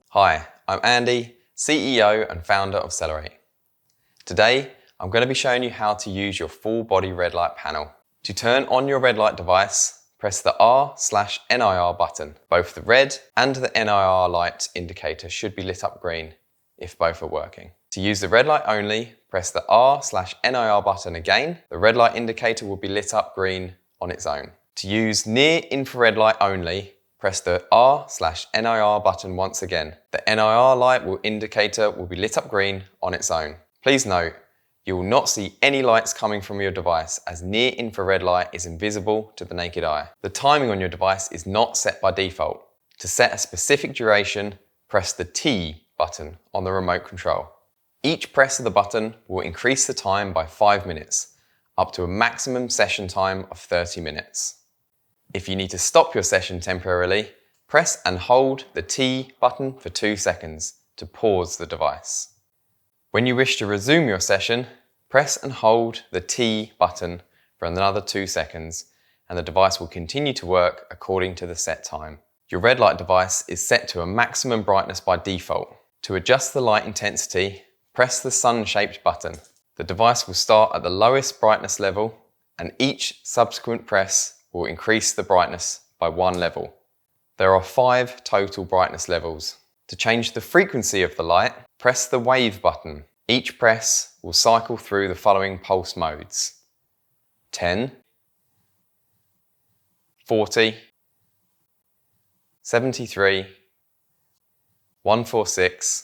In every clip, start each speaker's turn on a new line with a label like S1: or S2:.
S1: Hi, I'm Andy, CEO and founder of Celerate. Today, I'm going to be showing you how to use your full body red light panel. To turn on your red light device, press the R/NIR button. Both the red and the NIR light indicator should be lit up green if both are working. To use the red light only, press the R/NIR button again. The red light indicator will be lit up green on its own. To use near infrared light only, press the R/NIR button once again. The NIR light indicator will be lit up green on its own. Please note, you will not see any lights coming from your device as near infrared light is invisible to the naked eye. The timing on your device is not set by default. To set a specific duration, press the T button on the remote control. Each press of the button will increase the time by 5 minutes, up to a maximum session time of 30 minutes. If you need to stop your session temporarily, press and hold the T button for 2 seconds to pause the device. When you wish to resume your session, press and hold the T button for another 2 seconds and the device will continue to work according to the set time. Your red light device is set to a maximum brightness by default. To adjust the light intensity, press the sun-shaped button. The device will start at the lowest brightness level and each subsequent press will increase the brightness by 1 level. There are 5 total brightness levels. To change the frequency of the light, press the wave button. Each press will cycle through the following pulse modes: 10, 40, 73, 146,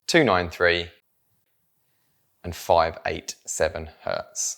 S1: 293, and 587 Hz.